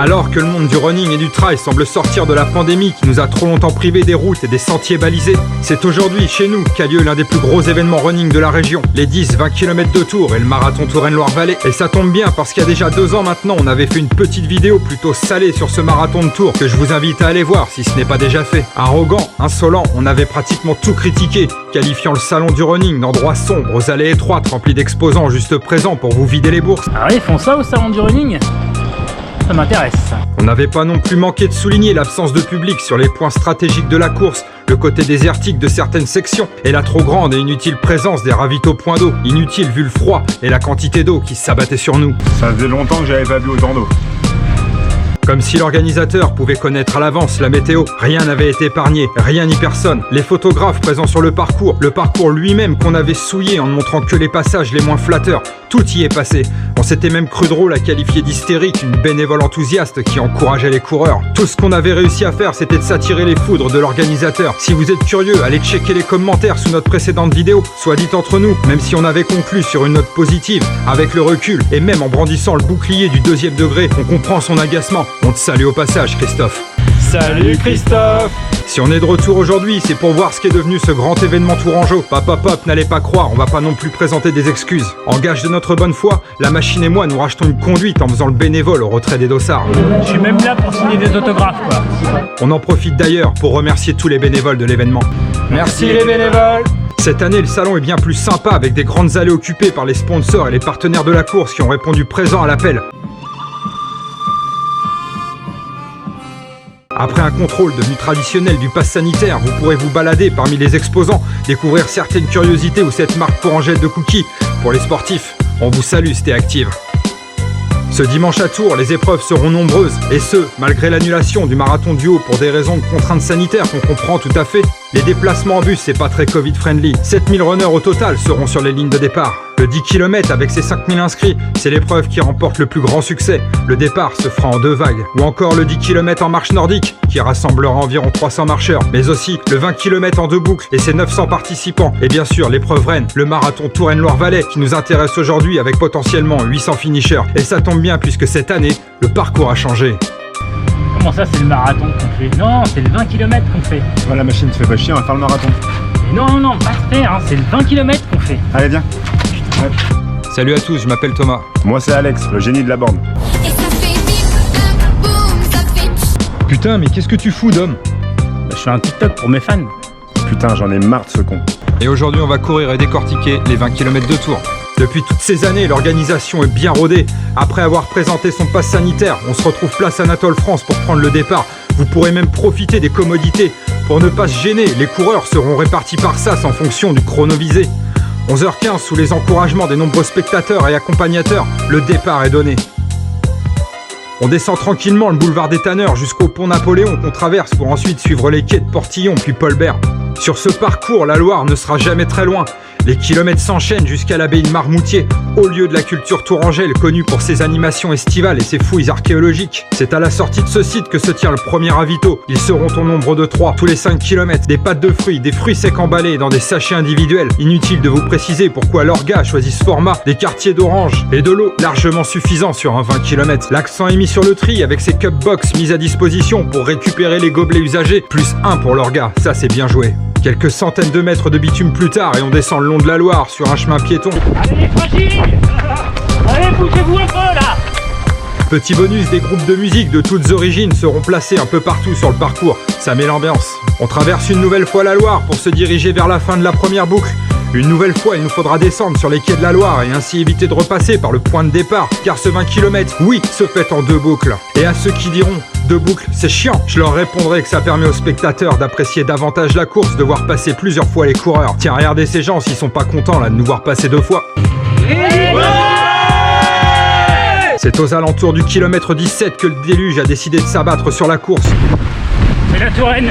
Alors que le monde du running et du trail semble sortir de la pandémie qui nous a trop longtemps privés des routes et des sentiers balisés, c'est aujourd'hui, chez nous, qu'a lieu l'un des plus gros événements running de la région. Les 10-20 km de Tours et le marathon Touraine-Loire-Vallée. Et ça tombe bien parce qu'il y a déjà 2 ans maintenant, on avait fait une petite vidéo plutôt salée sur ce marathon de Tours que je vous invite à aller voir si ce n'est pas déjà fait. Arrogant, insolent, on avait pratiquement tout critiqué, qualifiant le salon du running d'endroits sombres, aux allées étroites remplis d'exposants juste présents pour vous vider les bourses. Ah oui, ils font ça au salon du running? Ça m'intéresse. On n'avait pas non plus manqué de souligner l'absence de public sur les points stratégiques de la course, le côté désertique de certaines sections et la trop grande et inutile présence des ravitaux points d'eau, inutile vu le froid et la quantité d'eau qui s'abattait sur nous. Ça faisait longtemps que j'avais pas vu autant d'eau. Comme si l'organisateur pouvait connaître à l'avance la météo, rien n'avait été épargné, rien ni personne. Les photographes présents sur le parcours lui-même qu'on avait souillé en ne montrant que les passages les moins flatteurs, tout y est passé. On s'était même cru drôle à qualifier d'hystérique une bénévole enthousiaste qui encourageait les coureurs. Tout ce qu'on avait réussi à faire, c'était de s'attirer les foudres de l'organisateur. Si vous êtes curieux, allez checker les commentaires sous notre précédente vidéo. Soit dit entre nous, même si on avait conclu sur une note positive, avec le recul, et même en brandissant le bouclier du 2e degré, on comprend son agacement. On te salue au passage, Christophe. Salut Christophe! Si on est de retour aujourd'hui, c'est pour voir ce qu'est devenu ce grand événement tourangeau. Pop, n'allez pas croire, on va pas non plus présenter des excuses. En gage de notre bonne foi, la machine et moi nous rachetons une conduite en faisant le bénévole au retrait des dossards. Je suis même là pour signer des autographes, quoi. On en profite d'ailleurs pour remercier tous les bénévoles de l'événement. Merci les bénévoles! Cette année, le salon est bien plus sympa avec des grandes allées occupées par les sponsors et les partenaires de la course qui ont répondu présents à l'appel. Après un contrôle devenu traditionnel du pass sanitaire, vous pourrez vous balader parmi les exposants, découvrir certaines curiosités ou cette marque Tourangelle de cookies. Pour les sportifs, on vous salue, Stay Active. Ce dimanche à Tours, les épreuves seront nombreuses, et ce, malgré l'annulation du marathon du Haut pour des raisons de contraintes sanitaires qu'on comprend tout à fait. Les déplacements en bus, c'est pas très Covid-friendly. 7000 runners au total seront sur les lignes de départ. Le 10 km avec ses 5000 inscrits, c'est l'épreuve qui remporte le plus grand succès. Le départ se fera en 2 vagues. Ou encore le 10 km en marche nordique, qui rassemblera environ 300 marcheurs. Mais aussi le 20 km en 2 boucles et ses 900 participants. Et bien sûr l'épreuve reine, le marathon Touraine-Loire-Vallée, qui nous intéresse aujourd'hui avec potentiellement 800 finishers. Et ça tombe bien puisque cette année, le parcours a changé. Comment ça, c'est le marathon qu'on fait? Non, c'est le 20 km qu'on fait. Ouais, la machine te fait pas chier, on va faire le marathon. Mais non, pas se faire, hein, c'est le 20 km qu'on fait. Allez, viens. Ouais. Salut à tous, je m'appelle Thomas. Moi, c'est Alex, le génie de la bande. Putain, mais qu'est-ce que tu fous, Dom? Je fais un TikTok pour mes fans. Putain, j'en ai marre de ce con. Et aujourd'hui, on va courir et décortiquer les 20 km de Tours. Depuis toutes ces années, l'organisation est bien rodée. Après avoir présenté son pass sanitaire, on se retrouve place Anatole France pour prendre le départ. Vous pourrez même profiter des commodités. Pour ne pas se gêner, les coureurs seront répartis par sas en fonction du chrono visé. 11h15, sous les encouragements des nombreux spectateurs et accompagnateurs, le départ est donné. On descend tranquillement le boulevard des Tanneurs jusqu'au pont Napoléon qu'on traverse pour ensuite suivre les quais de Portillon puis Paulbert. Sur ce parcours, la Loire ne sera jamais très loin. Les kilomètres s'enchaînent jusqu'à l'abbaye de Marmoutier, haut lieu de la culture tourangelle, connue pour ses animations estivales et ses fouilles archéologiques. C'est à la sortie de ce site que se tient le premier ravito. Ils seront au nombre de 3 tous les 5 km. Des pâtes de fruits, des fruits secs emballés dans des sachets individuels. Inutile de vous préciser pourquoi l'orga choisit ce format. Des quartiers d'orange et de l'eau largement suffisant sur un 20 km. L'accent est mis sur le tri avec ces cup box mises à disposition pour récupérer les gobelets usagés. Plus 1 pour l'orga, ça c'est bien joué. Quelques centaines de mètres de bitume plus tard et on descend le long de la Loire sur un chemin piéton. Allez les fragiles! Allez, bougez-vous un peu là! Petit bonus, des groupes de musique de toutes origines seront placés un peu partout sur le parcours. Ça met l'ambiance. On traverse une nouvelle fois la Loire pour se diriger vers la fin de la première boucle. Une nouvelle fois, il nous faudra descendre sur les quais de la Loire et ainsi éviter de repasser par le point de départ, car ce 20 km, oui, se fait en 2 boucles. Et à ceux qui diront 2 boucles, c'est chiant, je leur répondrai que ça permet aux spectateurs d'apprécier davantage la course, de voir passer plusieurs fois les coureurs. Tiens, regardez ces gens s'ils sont pas contents là de nous voir passer 2 fois. C'est aux alentours du kilomètre 17 que le déluge a décidé de s'abattre sur la course. C'est la Touraine!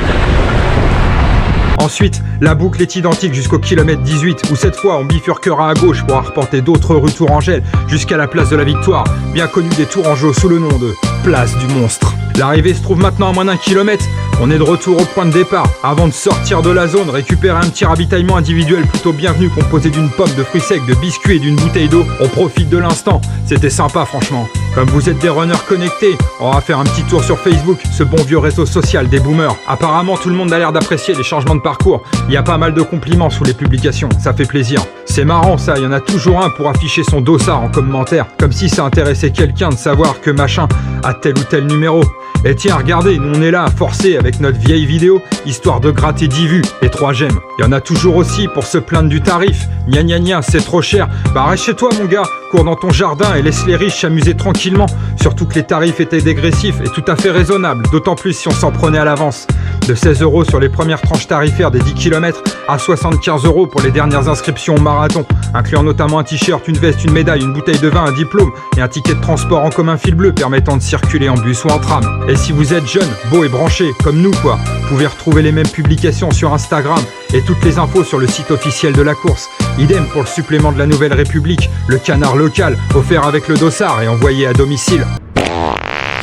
Ensuite, la boucle est identique jusqu'au kilomètre 18, où cette fois on bifurquera à gauche pour arpenter d'autres rues tourangelles jusqu'à la place de la Victoire, bien connue des Tourangeaux sous le nom de place du monstre. L'arrivée se trouve maintenant à moins d'1 kilomètre. On est de retour au point de départ. Avant de sortir de la zone, récupérer un petit ravitaillement individuel plutôt bienvenu composé d'une pomme, de fruits secs, de biscuits et d'une bouteille d'eau. On profite de l'instant. C'était sympa franchement. Comme vous êtes des runners connectés, on va faire un petit tour sur Facebook, ce bon vieux réseau social des boomers. Apparemment, tout le monde a l'air d'apprécier les changements de parcours. Il y a pas mal de compliments sous les publications, ça fait plaisir. C'est marrant ça, il y en a toujours un pour afficher son dossard en commentaire, comme si ça intéressait quelqu'un de savoir que machin a tel ou tel numéro. Et tiens, regardez, nous on est là à forcer avec notre vieille vidéo, histoire de gratter 10 vues et 3 j'aime. Il y en a toujours aussi pour se plaindre du tarif. Gna gna gna, c'est trop cher. Bah reste chez toi mon gars, cours dans ton jardin et laisse les riches s'amuser tranquillement. Surtout que les tarifs étaient dégressifs et tout à fait raisonnables, d'autant plus si on s'en prenait à l'avance. De 16 € sur les premières tranches tarifaires des 10 km à 75 € pour les dernières inscriptions au marathon, incluant notamment un t-shirt, une veste, une médaille, une bouteille de vin, un diplôme et un ticket de transport en commun fil bleu permettant de circuler en bus ou en tram. Et si vous êtes jeune, beau et branché, comme nous quoi, vous pouvez retrouver les mêmes publications sur Instagram et toutes les infos sur le site officiel de la course. Idem pour le supplément de la Nouvelle République, le canard local, offert avec le dossard et envoyé à domicile.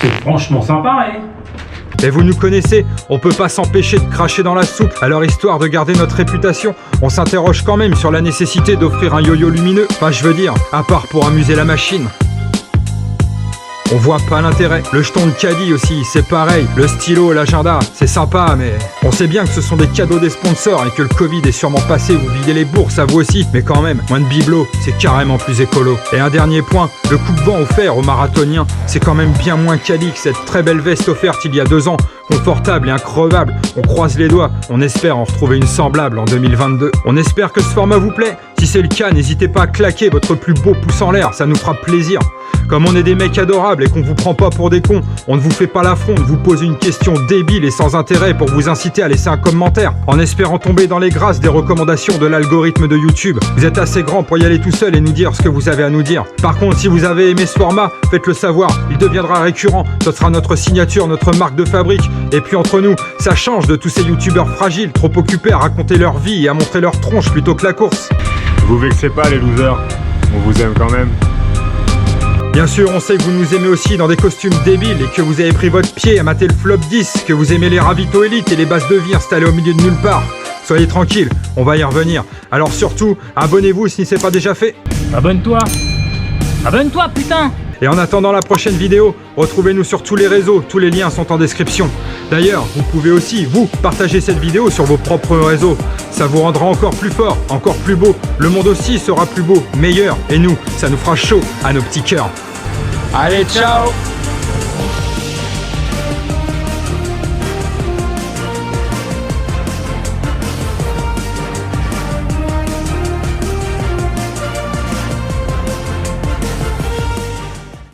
C'est franchement sympa, hein. Et vous nous connaissez, on peut pas s'empêcher de cracher dans la soupe. Alors histoire de garder notre réputation, on s'interroge quand même sur la nécessité d'offrir un yo-yo lumineux. Enfin je veux dire, à part pour amuser la machine. On voit pas l'intérêt. Le jeton de caddie aussi, c'est pareil. Le stylo, l'agenda, c'est sympa, mais on sait bien que ce sont des cadeaux des sponsors et que le Covid est sûrement passé, vous videz les bourses à vous aussi. Mais quand même, moins de bibelots, c'est carrément plus écolo. Et un dernier point, le coupe-vent offert aux marathoniens, c'est quand même bien moins quali que cette très belle veste offerte il y a 2 ans. Confortable et increvable, on croise les doigts, on espère en retrouver une semblable en 2022. On espère que ce format vous plaît. Si c'est le cas, n'hésitez pas à claquer votre plus beau pouce en l'air, ça nous fera plaisir. Comme on est des mecs adorables et qu'on vous prend pas pour des cons, on ne vous fait pas l'affront de vous poser une question débile et sans intérêt pour vous inciter à laisser un commentaire, en espérant tomber dans les grâces des recommandations de l'algorithme de YouTube. Vous êtes assez grand pour y aller tout seul et nous dire ce que vous avez à nous dire. Par contre, si vous avez aimé ce format, faites-le savoir, il deviendra récurrent, ce sera notre signature, notre marque de fabrique. Et puis entre nous, ça change de tous ces youtubeurs fragiles, trop occupés à raconter leur vie et à montrer leur tronche plutôt que la course. Vous vexez pas les losers, on vous aime quand même. Bien sûr, on sait que vous nous aimez aussi dans des costumes débiles et que vous avez pris votre pied à mater le flop 10, que vous aimez les ravitaux élites et les bases de vie installées au milieu de nulle part. Soyez tranquilles, on va y revenir. Alors surtout, abonnez-vous si ce n'est pas déjà fait. Abonne-toi. Abonne-toi, putain. Et en attendant la prochaine vidéo, retrouvez-nous sur tous les réseaux, tous les liens sont en description. D'ailleurs, vous pouvez aussi, vous, partager cette vidéo sur vos propres réseaux. Ça vous rendra encore plus fort, encore plus beau. Le monde aussi sera plus beau, meilleur. Et nous, ça nous fera chaud à nos petits cœurs. Allez, ciao!